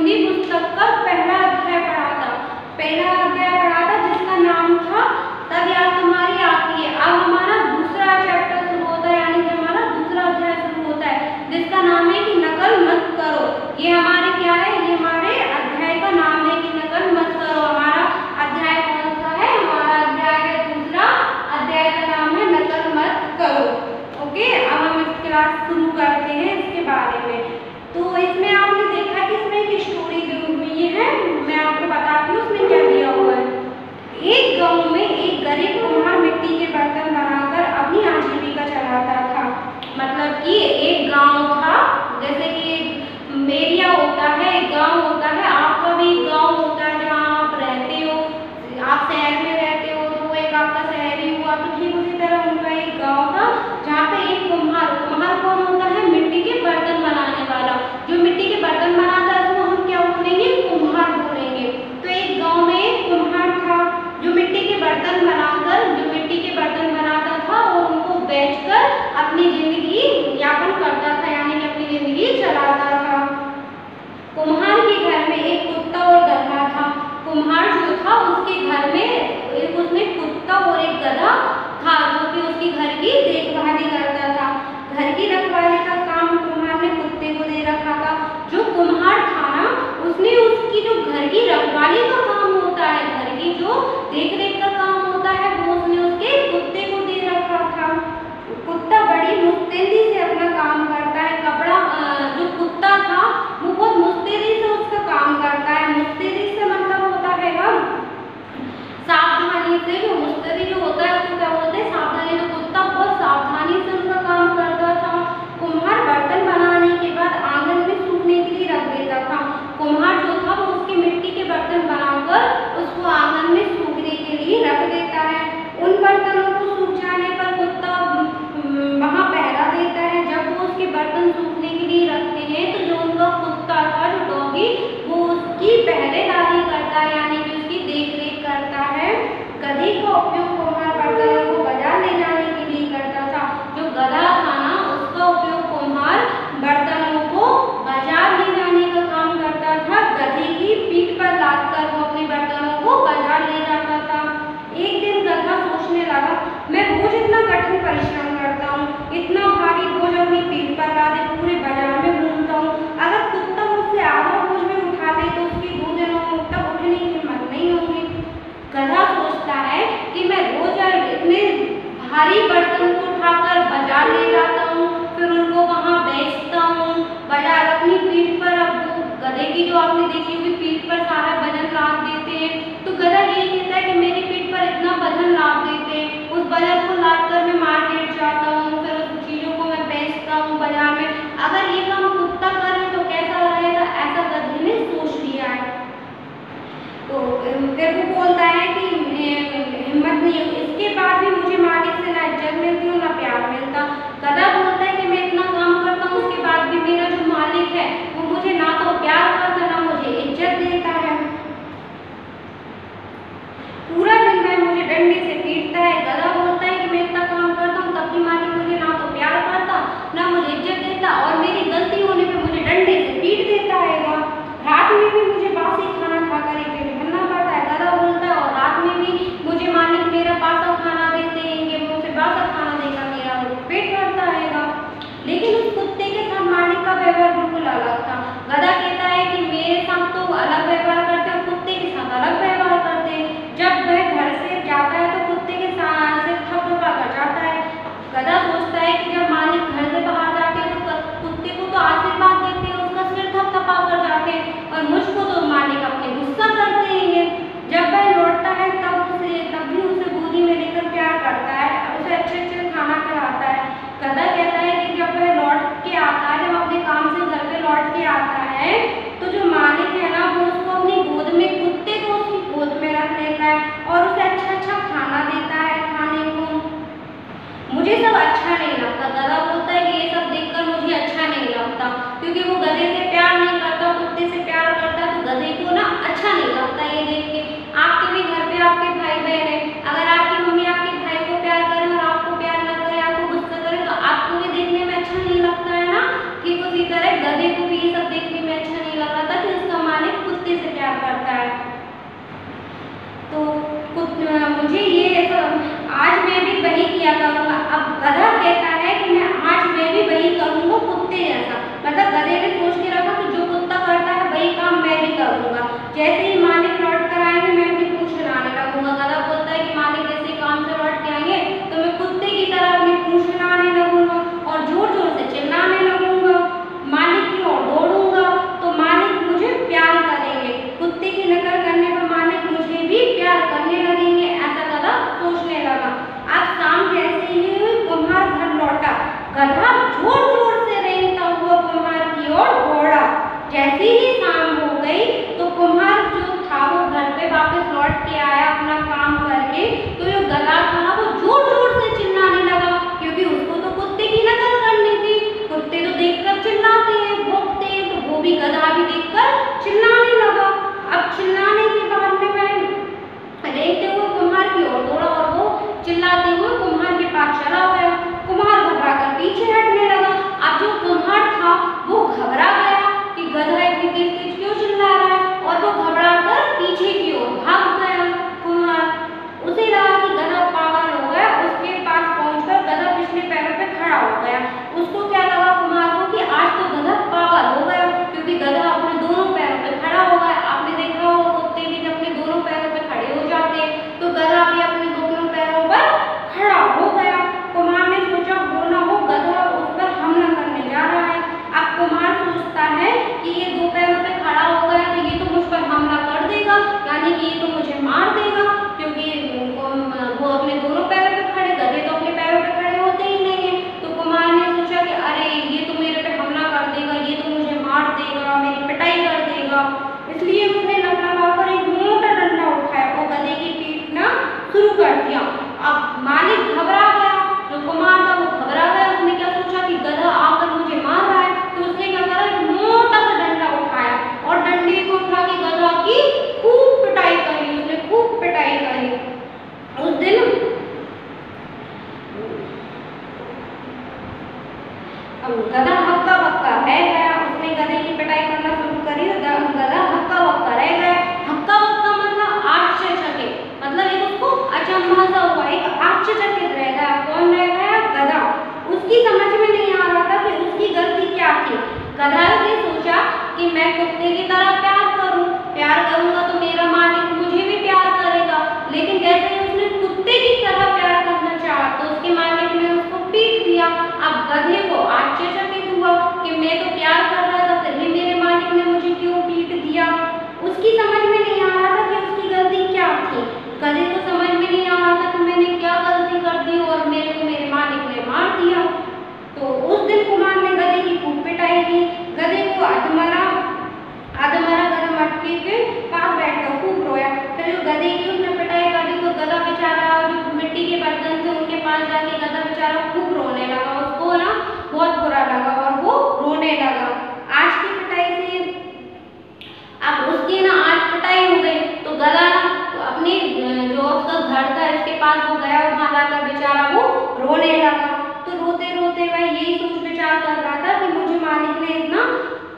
हिंदी पुस्तक का पहला अध्याय पढ़ा था, जिसका नाम था तब याद तुम्हारी आती है। अब हमारा दूसरा चैप्टर शुरू होता है, यानी कि हमारा दूसरा अध्याय शुरू होता है, जिसका नाम है कि नकल मत करो। ये हमारे क्या है, ये हमारे अध्याय का नाम है कि नकल मत करो। हमारा अध्याय कौन सा है, हमारा अध्याय है दूसरा, अध्याय का नाम है नकल मत करो। ओके, अब हम इस क्लास शुरू करते हैं इसके बारे में। तो इसमें आपने देखा कि इसमें एक स्टोरी दी हुई है, मैं आपको बताती हूँ उसमें क्या दिया हुआ है। एक गांव में एक गरीब कुम्हार मिट्टी के बर्तन बनाकर अपनी आजीविका चलाता था। मतलब कि एक गांव था, जैसे कि एरिया होता है, एक गांव होता है, आपका भी एक गांव होता है जहाँ आप रहते हो। आप शहर में रहते हो तो वो एक आपका शहर ही हुआ, तो ठीक उसी तरह उनका एक गांव था जहाँ पे एक कुम्हार कौन होता है, मिट्टी के बर्तन बनाने वाला। जो मिट्टी के बर्तन बनाता है उसको हम क्या बोलेंगे, कुम्हार बोलेंगे। तो एक गांव में एक कुम्हार था जो मिट्टी के बर्तन बनाता था और उनको बेचकर अपनी जिंदगी यापन करता था, यानी कि अपनी जिंदगी चलाता था। कुम्हार के घर में एक कुत्ता और गधा था। कुम्हार जो था उसके घर में उसमें कुत्ता और एक गधा था जो कि उसकी घर की देखभाली करता था। घर की रखवाली का काम कुम्हार ने कुत्ते को दे रखा था। जो कुम्हार था ना, उसने उसकी जो घर की रखवाली का काम होता है, घर की जो देख रेख का काम होता है, वो उसने उसके कुत्ते को दे रखा था। कुत्ता बड़ी मुस्तैदी से अपना काम करता है। जो कुत्ता था वो बहुत मुस्तैदी से उसका काम करता है। मुस्तैदी से मतलब होता है सावधानी से। जो मुस्तैदी जो होता है उसको क्या बोलते हैं, सावधानी। तो कुत्ता बहुत सावधानी से उनका काम करता था। कुम्हार बर्तन बनाने के बाद आंगन में सूखने के लिए रख देता था। कुम्हार जो था वो उसके मिट्टी के बर्तन बनाकर उसको आंगन में सूखने के लिए रख देता है। उन बर्तनों को सूख जाने पर कुत्ता वहाँ पहरा देता है। जब वो उसके बर्तन सूखने के लिए रखते हैं तो जो उनका कुत्ता था, जो डॉगी, वो उसकी पहरेदारी करता है, यानी कि उसकी देख रेख करता है। गधे का उपयोग कुम्हार बर्तनों को बाजार ले जाने के लिए करता था। जो गधा था ना, उसका उपयोग कुम्हार बर्तनों को बाजार ले जाने का काम करता था। गधे की पीठ पर लादकर वो अपने बर्तनों को बाजार ले जाता था। एक दिन गधा सोचने लगा, मैं रोज इतना कठिन परिश्रम करता हूँ, इतना भारी बोझ अपनी पीठ पर लादे पूरे बाजार में घूमता हूँ, अगर कुत्ता मुझसे आधा बोझ भी उठा दे तो उसकी 2 दिनों तक उठने की हिम्मत नहीं होगी। गधा सोचता है कि मैं रोज इतने भारी बर्तन को उठाकर बाजार ले जाता हूँ, फिर उनको वहाँ बेचता हूँ बाजार अपनी पीठ पर। अब वो गधे की जो आपने देखी हुई पीठ पर सारा वजन लाद देते हैं, तो गधा यही कहता है कि मेरी पीठ पर इतना वजन लाद देते हैं, उस वजन को लाद कर मैं मार्केट जाता हूँ, फिर उस चीज़ों को मैं बेचता हूँ बाजार में। अगर ये काम कुत्ता करे तो कैसा रहेगा, ऐसा गधे ने सोच लिया है। तो फिर वो बोलता है कि हिम्मत नहीं है, इसके बाद भी मुझे मालिक से ना इज्जत मिलती हो ना प्यार मिलता। गधा बोलता है कि मैं इतना काम करता हूँ, उसके बाद भी मेरा जो मालिक है वो मुझे ना तो प्यार करता ना मुझे इज्जत देता है। पूरा दिन वह मुझे डंडे से पीटता है। गधा बोलता है कि मैं इतना काम करता हूँ तब भी मालिक मुझे ना तो प्यार करता ना मुझे इज्जत देता, और मेरी गलती होने पे मुझे डंडे से पीट देता है। रात में भी मुझे बासी खाना खाकर ही पेट भरना पड़ता है। गधा बोलता है और रात में भी मुझे मालिक मेरा बासा वही किया करूँगा। अब गधा कहता है कि मैं भी वही करूँगा कुत्ते जैसा। मतलब गधे ने सोच के रखा कि जो कुत्ता करता है वही काम मैं भी करूँगा। जैसे ही मालिक लौट कर आएंगे मैं अपनी पूंछ हिलाने लगूंगा। गधा बोलता है कि मालिक जैसे ही काम से लौट के आएंगे तो मैं कुत्ते की तरह अपनी पूंछ हिलाने लगूंगा और जोर जोर से चिल्लाने लगूंगा। मालिक की ओर दौड़ूंगा तो मालिक मुझे प्यार करेंगे। कुत्ते की नकल करने पर मालिक मुझे भी प्यार करने लगेंगे। ऐसा गधा सोचने लगा। आज शाम जैसे ही कुम्हार घर लौटा, गधा जोर जोर से रेंगता हुआ कुम्हार की ओर दौड़ा। जैसे ही शाम हो गई तो कुम्हार जो था वो घर पे वापस लौट के आया अपना काम करके। तो जो गधा था वो जोर जोर से चिल्लाने लगा, क्योंकि उसको तो कुत्ते की नकल करनी थी। कुत्ते तो देखकर चिल्लाते हैं, भौंकते हैं, तो वो भी गधा भी देखकर चिल्लाने लगा। अब चिल्लाने के बाद में मैं रेंगते हुए कुम्हार की ओर दौड़ा और वो चिल्लाते हुए कुम्हार के पास चला गया। कुम्हार घबरा कर पीछे हटने लगा। अब जो कुम्हार था वो घबरा गया कि गधा इतनी तेज तेज क्यों चिल्ला रहा है, और वो घबरा कर पीछे की ओर भाग गया। कुम्हार उसे लगा कि गधा पागल हो गया। उसके पास पहुंचकर गधा पिछले पैरों पे खड़ा हो गया। उसको क्या लगा कुम्हार को कि आज तो गधा पागल हो गया, क्योंकि गधा अपने दोनों पैरों पे खड़ा हो गया। आपने देखा होगा कुत्ते भी जब अपने दोनों पैरों पे खड़े हो जाते हैं, तो गधा भी अपने दोनों पैरों पर खड़ा हो गया। कुम्हार ने सोचा हो ना हो गधा उस पर हमला करने जा रहा है। अब कुम्हार सोचता है कि ये दो पैरों पे खड़ा हो गया तो ये तो मुझ पर हमला कर देगा, यानी कि ये तो मुझे मार देगा, क्योंकि वो अपने दोनों पैरों पे खड़े, गधे तो अपने पैरों पे खड़े होते ही नहीं है। तो कुम्हार ने सोचा कि अरे ये तो मेरे पे हमला कर देगा, ये तो मुझे मार देगा, मेरी पिटाई कर देगा। इसलिए उसने लपलपाकर एक मोटा डंडा उठाया और गधे की पीटना शुरू कर दिया। अब मालिक घबरा गया, जो कुम्हार था वो घबरा गया। उसने क्या सोचा कि गधा आकर मुझे मार रहा है, तो उसने क्या करा, एक मोटा सा डंडा उठाया और डंडे को उठा के गधा की खूब पिटाई करी। उसने खूब पिटाई करी। उस दिन गधा हक्का बक्का रह गया। उसने गधे की पिटाई करना शुरू करी तो गधा हक्का बक्का रह गया। हक्का बक्का मतलब आश्चर्यचकित, मतलब एक उसको अचंभा सा हुआ, एक आश्चर्यचकित रह गया। कौन रह गया? गधा। उसकी समझ में नहीं आ रहा था कि उसकी गलती क्या थी। गधा ने सोचा कि मैं कुत्ते की तरह प्यार करूंगा तो मेरा मालिक मुझे भी प्यार करेगा। लेकिन जैसे ही उसने कुत्ते की तरह प्यार करना चाहा तो उसके मालिक ने उसको पीट दिया। अब गधे को आश्चर्यचकित हुआ कि मैं तो प्यार कर रहा था, फिर भी मेरे मालिक ने मुझे क्यों पीट दिया। उसकी समझ में नहीं आ रहा था कि उसकी गलती क्या थी। गधे को समझ में नहीं आ रहा था कि मैंने क्या गलती कर दी और मेरे को मेरे मालिक ने मार दिया। तो उस दिन कुम्हार ने गधे की खूब पिटाई की। गधे को अधमरा गधा मटके के पास बैठकर खूब रोया। फिर जो गधे की उसने पिटाई कर दी तो गधा बेचारा जो मिट्टी के बर्तन थे उनके पास जाके गधा बेचारा खूब रोने लगा। उसको ना बहुत बुरा लगा और वो रोने लगा। आज की पिटाई से अब उसकी ना आज पिटाई हो गई तो गधा ना अपने जो उसका घर था इसके पास वो गया और वहां जाकर बेचारा वो रोने लगा। तो रोते रोते वह यही सोच विचार कर रहा था कि मुझे मालिक ने इतना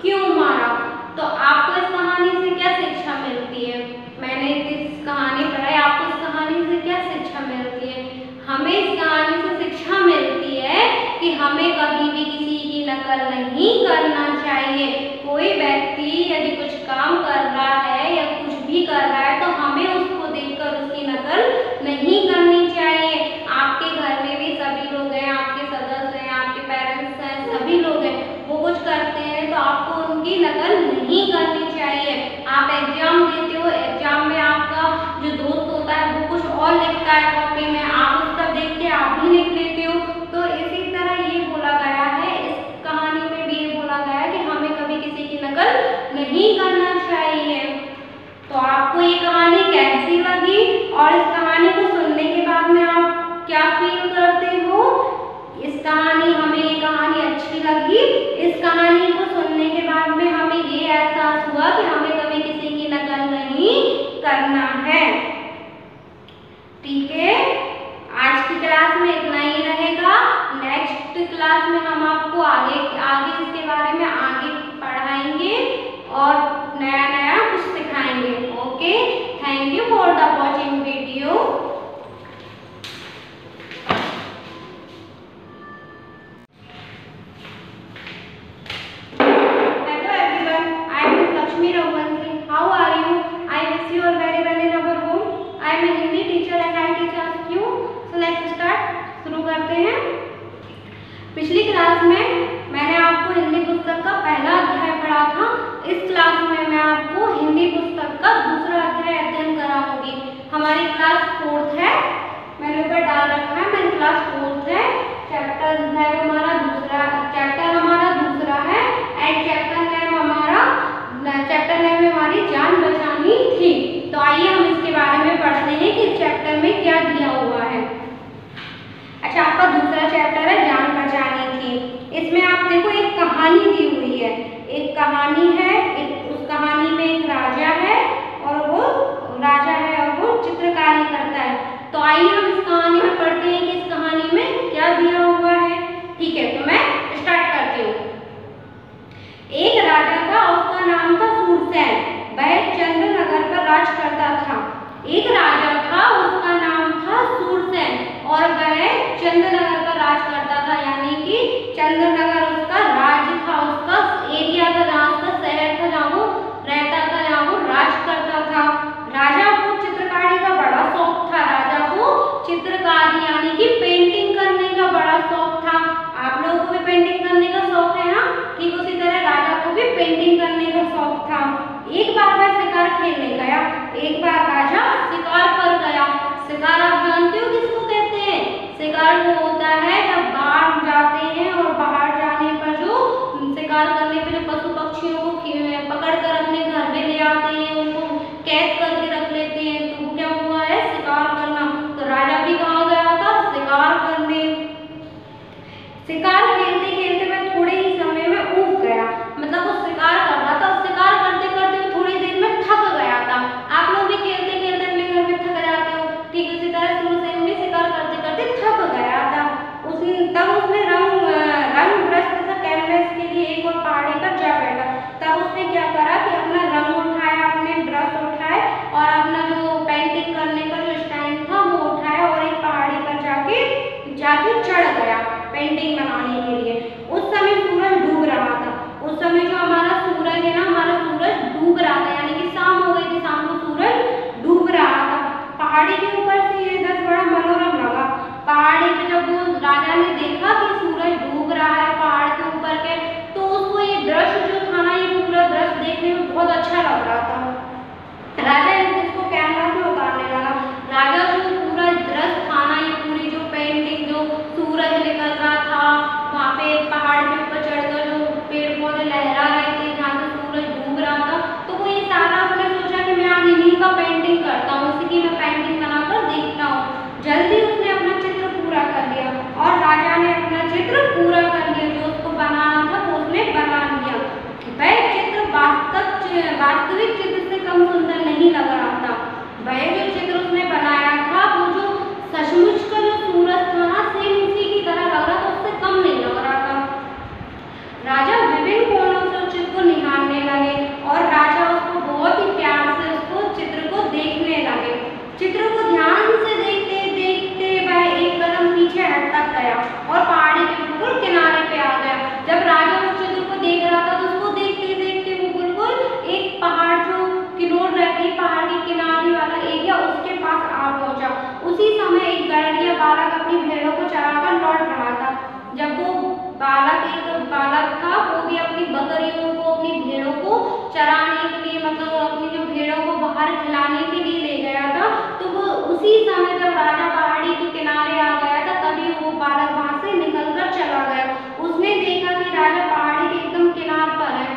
क्यों मारा। तो आपको इस कहानी से क्या शिक्षा मिलती है? मैंने इस कहानी पढ़ाई, आपको इस कहानी से क्या शिक्षा मिलती है? हमें इस कहानी से शिक्षा मिलती है कि हमें कभी भी किसी की नकल नहीं करना चाहिए। कोई व्यक्ति यदि कुछ काम कर रहा है या कुछ भी कर रहा है तो हमें उसको देखकर उसकी नकल नहीं करनी चाहिए। आपके घर में भी सभी लोग हैं, आपके सदस्य हैं, आपके पेरेंट्स हैं, सभी लोग हैं, वो कुछ करते हैं तो आपको उनकी नकल नहीं करनी चाहिए। आप एग्जाम देते हो, एग्जाम में आपका जो दोस्त होता है वो कुछ और लिखता है कॉपी में, आप उसका देख के आप भी लिख लेते हो। तो इसी तरह ये बोला गया है, इस कहानी में भी ये बोला गया है कि हमें कभी किसी की नकल नहीं करना चाहिए। तो आपको ये कहानी कैसी लगी और इस कहानी को सुनने के बाद में आप क्या फील करते हो? इस कहानी हमें ये कहानी अच्छी लगी। इस कहानी को सुनने के बाद में हमें ये एहसास हुआ कि हमें कभी किसी की नकल नहीं करना है। ठीक है, आज की क्लास में इतना ही रहेगा। नेक्स्ट क्लास में हम आपको आगे इसके बारे में आगे पढ़ाएंगे और नया नया कुछ सिखाएंगे। Okay, thank you for the watching video. Am a Hindi teacher and I teach you. So let's start, शुरू करते हैं। पिछली क्लास में मैंने आपको हिंदी पुस्तक का पहला अध्याय पढ़ा था। इस क्लास में मैं आपको हिंदी पुस्तक का दूसरा अध्याय अध्ययन कराऊंगी। हमारी क्लास 4th है, मैंने ऊपर डाल रखा है, मेरी क्लास 4th है। चैप्टर नेम हमारा दूसरा है एंड चैप्टर नेम हमारी जान बचानी थी। तो आइए हम इसके बारे में पढ़ते हैं कि इस चैप्टर में क्या दिया हुआ है। अच्छा, आपका दूसरा चैप्टर है जान बचानी थी। इसमें आप देखो एक कहानी दी हुई है, एक कहानी है, उस कहानी में एक राजा है और वो चित्रकारी करता है। तो आइए हम इस कहानी में पढ़ते हैं कि इस कहानी में क्या दिया हुआ है। ठीक है, तो मैं स्टार्ट करती हूँ। एक राजा था, उसका नाम था सूरसेन। वह चंद्रनगर पर राज करता था। एक राजा था, उसका नाम था सूरसेन और वह चंद्रनगर पर राज करता था, यानी कि चंद्रनगर उसका राज्य था, उसका एरिया था, जहाँ उसका शहर था, जहाँ वो रहता था, जहाँ वो राज करता था। राजा को चित्रकारी का बड़ा शौक था। राजा को चित्रकारी यानी कि पेंटिंग करने का बड़ा शौक था। आप लोगों को भी पेंटिंग करने का शौक है ना? ठीक उसी तरह राजा को भी पेंटिंग करने का शौक था। एक बार वह शिकार खेलने गया। एक बार राजा शिकार पर गया। शिकार आप जानते हो किसको कहते हैं? शिकार वो होता है जब बाहर जाते हैं और बाहर जाने पर जो शिकार करने पे जो पशु पक्षियों को पकड़ कर अपने घर में ले आते हैं, उनको कैद करके रख लेते हैं, तो वो क्या हुआ है? शिकार करना। तो राजा भी कहाँ गया था? शिकार करने। शिकार खेलते खेलते वह थोड़े ही समय में ऊब गया, मतलब वो शिकार कर रहा था। शिकार करते करते वो थोड़ी देर में थक गया था। आप लोग भी खेलते खेलते अपने घर में थक जाते हो, ठीक उसी तरह सूरसेन भी शिकार करते करते थक गया था। तब उसने रंग ब्रश तथा कैनवस के लिए एक और पहाड़ी पर जा बैठा। तब उसने क्या करा कि अपना रंग उठाया, अपने ब्रश उठाए और अपना जो पेंटिंग करने का जो स्टैंड था वो उठाया और एक पहाड़ी पर जाके चढ़ गया पेंटिंग बनाने के लिए। उस समय सूरज डूब रहा था। उस समय जो हमारा सूरज है ना, हमारा सूरज डूब रहा था, यानी कि शाम हो गई थी, शाम को सूरज डूब रहा था। पहाड़ी के ऊपर से ये दृश्य बड़ा मनोरम लगा। पहाड़ी पे जब वो राजा ने देखा कि सूरज डूब रहा है पहाड़ के ऊपर के, तो उसको ये दृश्य जो था ना, ये पूरा दृश्य देखने में बहुत अच्छा लग रहा था। राजा इसको कैनवास में उतारने लगा। राजा जो पूरा दृश्य था ना, ये पूरी जो पेंटिंग जो सूरज निकल रहा था, वहाँ पे पहाड़ के ऊपर चढ़कर जो पेड़ पौधे लहरा रहे थे, जहाँ से सूरज डूब रहा था, तो वो ये सारा उसने सोचा कि मैं आज इन्हीं का पेंटिंग करता हूँ, इसी की मैं पेंटिंग बनाकर देखता हूँ। जल्दी उसने अपना चित्र पूरा कर लिया और राजा ने अपना चित्र पूरा कर लिया। जो उसको बनाना था वो उसने बना लिया। वह चित्र वास्तविक चित्र से कम सुंदर नहीं लग रहा था। वह जो चित्र उसने बनाया था वो जो सचमुच का जो सूरज था ना, सेम उसी की तरह लग रहा था, उससे कम नहीं लग रहा था। राजा विभिन्न कोणों से उस चित्र को निहारने लगे और राजा उसको बहुत ही प्यार से उसको चित्र को देखने लगे। चित्र को ध्यान से देखते देखते वह एक कदम पीछे हटता गया और पहाड़ी के बिल्कुल किनारे पे आ गया। जब राजा उस चित्र को देख रहा था तो उसको देखते देखते वो बिल्कुल एक पहाड़ जो किनार रहती, पहाड़ के किनारे वाला एरिया, उसके पास आ पहुंचा। उसी समय एक गड़रिया बालक अपनी भेड़ों को चराकर लौट रहा था। जब वो एक बालक था, वो भी अपनी बकरियों को, अपनी भेड़ों को चराने के लिए, मतलब अपनी जो भेड़ों को बाहर खिलाने के लिए ले गया था। तो वो उसी समय जब राजा पहाड़ी के किनारे आ गया था, तभी वो बालक वहां से निकलकर चला गया। उसने देखा कि राजा पहाड़ी के एकदम किनारे पर है।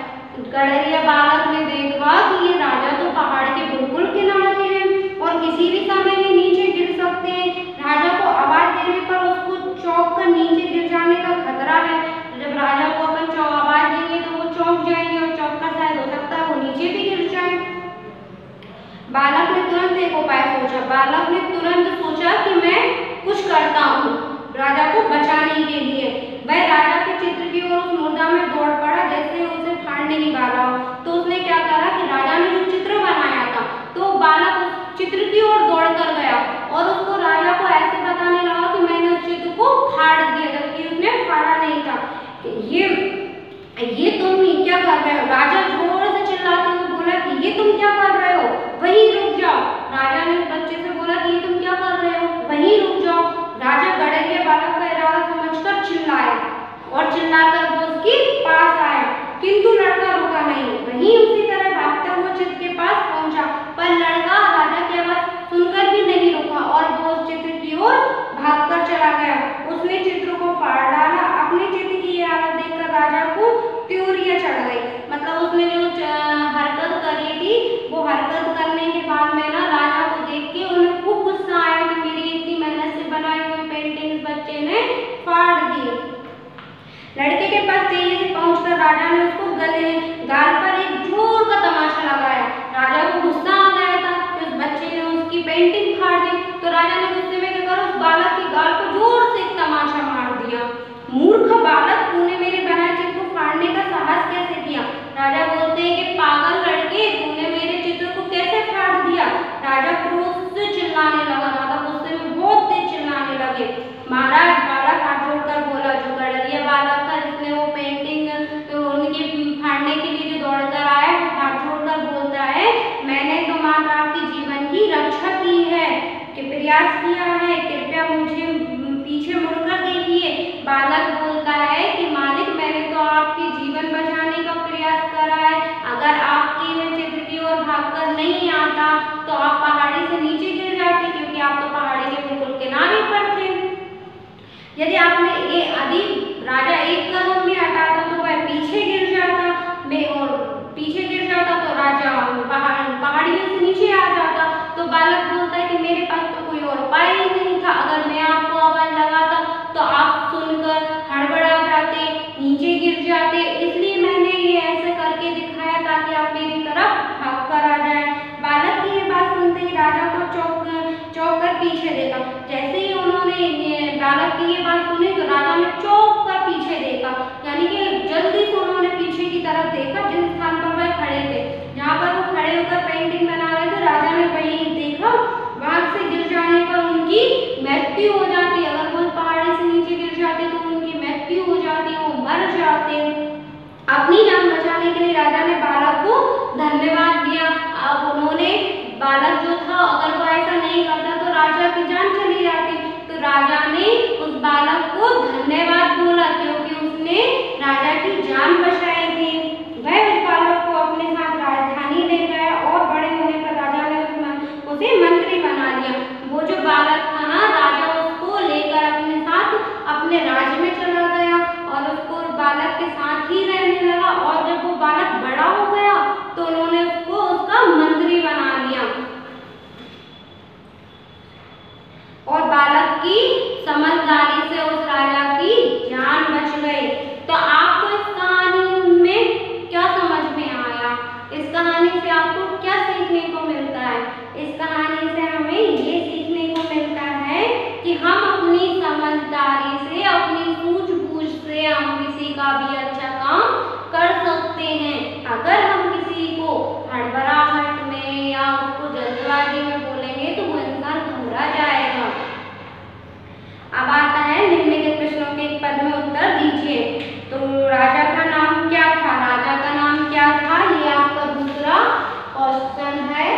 गड़रिया बालक ने देखा कि ये राजा तो पहाड़ के बिल्कुल किनारे हैं और किसी भी समय ये नीचे गिर सकते हैं। राजा को आवाज देने पर उसको चौंक कर नीचे गिर जाने का खतरा है। जब राजा को अपन आवाज देंगे तो वो चौंक जाएंगे और चौंक कर शायद हो सकता है वो नीचे भी गिर जाए। बालक ने तुरंत एक उपाय सोचा। बालक ने तुरंत सोचा कि मैं कुछ करता हूँ राजा को बचाने के लिए। वह राजा के चित्र की ओर उस मुर्दा में दौड़ पड़ा जैसे उसे फाड़ने ही वाला हो। तो उसने क्या करा कि राजा ने जो चित्र बनाया था, तो बालक उस चित्र की ओर दौड़ कर गया और उसको राजा को ऐसे बताने लगा कि मैंने उस चित्र को फाड़ दिया, जबकि उसने फाड़ा नहीं था। ये तुम क्या कर रहे हो? राजा जोर से चिल्लाते हुए बोला कि ये तुम क्या कर रहे हो? वहीं रुक जाओ। राजा ने उस बच्चे से बोला कि तुम क्या कर रहे हो, वहीं रुक जाओ। राजा गड़रिया बालक का इरादा समझकर चिल्लाए और चिल्लाकर वो उसके पास आए, किंतु लड़का रुका नहीं, वहीं उसी तरह भागता हुआ चित्र के पास पहुंचा। पर लड़का राजा की आवाज सुनकर भी नहीं रुका और वो उस चित्र की ओर भागकर चला गया। उसने चित्र को फाड़ डाला। अपने चित्र की ये हालत देखकर राजा को त्योरियां चढ़ गई। मतलब उसने जो हरकत करी थी, वो हरकत करने के बाद में ना राजा को देख के उन्हें खूब गुस्सा आया कि मेरी इतनी मेहनत से बनाई हुई पेंटिंग इस बच्चे ने फाड़ दी। लड़के के पास तेजी से पहुंचकर राजा ने उसको गाल पर एक जोर का तमाचा लगाया। राजा को गुस्सा आ गया था कि उस बच्चे ने उसकी पेंटिंग फाड़ दी, तो राजा ने गुस्से में क्या करा, उस बालक की गाल पर जोर से एक तमाचा मार दिया। मूर्ख बालक, तूने मेरे बनाए चित्र को फाड़ने का साहस कैसे किया? राजा बोलते हैं कि पागल लड़के, तूने मेरे चित्र को कैसे फाड़ दिया? राजा क्रोध से चिल्लाने लगा। राजा गुस्से में बहुत तेज चिल्लाने लगे। महाराज, बालक हाथ जोड़कर बोला, जो गड़रिया बालक था जिसने वो पेंटिंग उनके फाड़ने के लिए जो दौड़कर आया, वो हाथ जोड़कर बोलता है, मैंने तो मात्र आपके जीवन की रक्षा की है, कि प्रयास किया है, कृपया मुझे पीछे मुड़कर देखिए। बालक बोलता है कि मालिक, मैंने तो आपके जीवन बचाने का प्रयास करा है। अगर आपके मैं चित्र की ओर भागकर नहीं आता तो आप पहाड़ी से नीचे गिर जाते, क्योंकि आप तो पहाड़ी के बिल्कुल किनारे पर थे। यदि आपने राजा एक कदम में हटाता तो वह पीछे गिर जाता, और पीछे गिर जाता तो राजा पहाड़ियों से नीचे आ जाता। तो बालक बोलता है कि मेरे पास तो कोई और उपाय ही नहीं था। अगर मैं आपको आवाज लगाता तो आप सुनकर हड़बड़ा जाते, नीचे गिर जाते, इसलिए मैंने ये ऐसे करके दिखाया ताकि आप मेरी तरफ भाग कर आ जाए। बालक की ये बात सुनते ही राजा को चौंक कर पीछे देखा। जैसे ही उन्होंने बालक की ये बात सुनी तो राजा ने चौंक कर पीछे देखा, यानी कि जल्दी से उन्होंने पीछे की तरफ देखा जिस स्थान पर वह खड़े थे। जहाँ पर वो खड़े होकर पेंटिंग बना रहे थे, राजा ने वहीं देखा, वहां से गिर जाने पर उनकी मृत्यु हो जाती। अगर वो पहाड़ी से नीचे गिर जाते तो उनकी मृत्यु हो जाती, वो मर जाते। अपनी जान बचाने के लिए राजा ने बालक को धन्यवाद दिया। अब उन्होंने बालक जो था, अगर वो ऐसा नहीं करता तो राजा की जान चली जाती। तो राजा ने उस बालक को धन्यवाद बोला क्योंकि उसने राजा की जान बचाई थी। वह उस बालक को अपने साथ राजधानी ले गया और बड़े होने पर राजा ने उसे मंत्री बना लिया। वो जो बालक था ना, राजा उसको लेकर अपने साथ अपने राज्य में चला गया और उसको बालक के साथ ही रहने लगा। और जब वो बालक बड़ा हो गया तो उन्होंने उसको उसका मंत्री बना लिया और बालक की समझदारी से उस राजा की जान बच गई। तो आपको इस कहानी में क्या समझ में आया? इस कहानी से आपको क्या सीखने को मिलता है? इस कहानी से हमें ये सीखने को मिलता है कि हम अपनी समझदारी से, अपनी सूझबूझ से हम किसी का भी अच्छा काम कर सकते हैं। अगर हम किसी को हड़बड़ाहट में या उसको जल्दबाजी में बोलेंगे तो वो इंसान घबरा जाएगा। अब आता है निम्नलिखित प्रश्नों के एक पद में उत्तर दीजिए। तो राजा का नाम क्या था? राजा का नाम क्या था? ये आपका दूसरा क्वेश्चन है।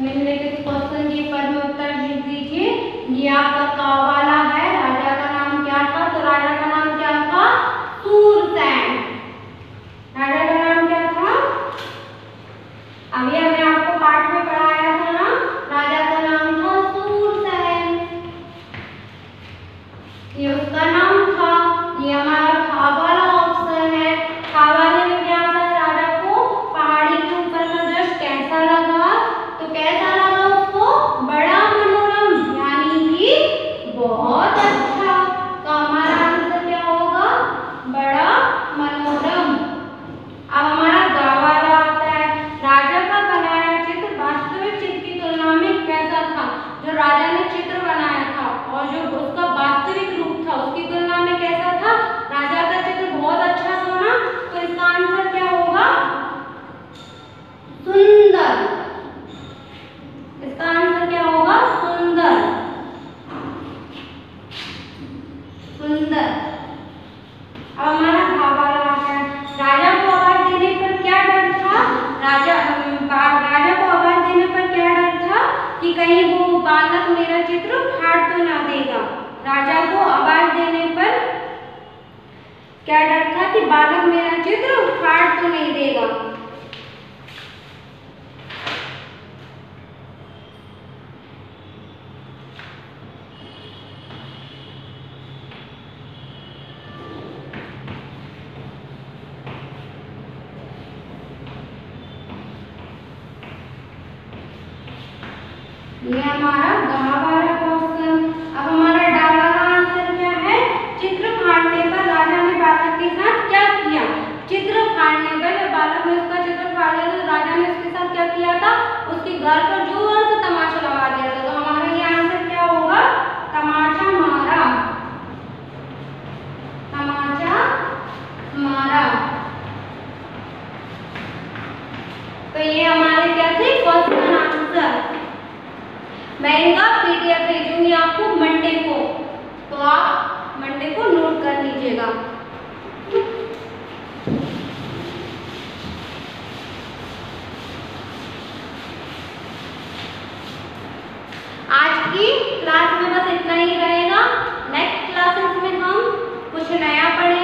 निम्नलिखित क्वेश्चन के पद में उत्तर दीजिए। ये आपका का वाला है। राजा का नाम क्या था? तो राजा का नाम क्या था? सूरसेन। राजा का नाम क्या था? अभी हमने आपको पाठ में पढ़ाया था ना, राजा का नाम था सूरसेन। ये उसका नाम था। ये हमारा खा वाला ऑप्शन है। खा वाले में क्या था? राजा को पहाड़ी के ऊपर का दृश्य कैसा लगा? तो कैसा लगा उसको? बड़ा मनोरम, यानी कि बहुत अच्छा। तो हमारा आंसर क्या होगा? बड़ा मनोरम। अब हमारा गा वाला आता है। राजा का राजा को आवाज देने पर क्या डर था कि बालक मेरा चित्र फाड़ तो नहीं देगा। ये हमारा गा वाला क्वेश्चन। अब हमारा डा वाला आंसर क्या है? चित्र फाड़ने पर राजा ने बालक के साथ क्या किया? चित्र फाड़ने पर जब बालक ने उसका चित्र फाड़ दिया तो राजा ने उसके साथ क्या किया था? उसके घर पर जोर से तमाचा लगा दिया था। तो हमारा ये आंसर क्या होगा? तमाचा मारा, तमाचा मारा। तो ये हमारे क्या थे क्वेश्चन आंसर। मैं इनका पीडीएफ भेजूंगी आपको मंडे को, तो आप मंडे को नोट कर लीजिएगा। आज की क्लास में बस इतना ही रहेगा। नेक्स्ट क्लासेस में हम कुछ नया पढ़ेंगे।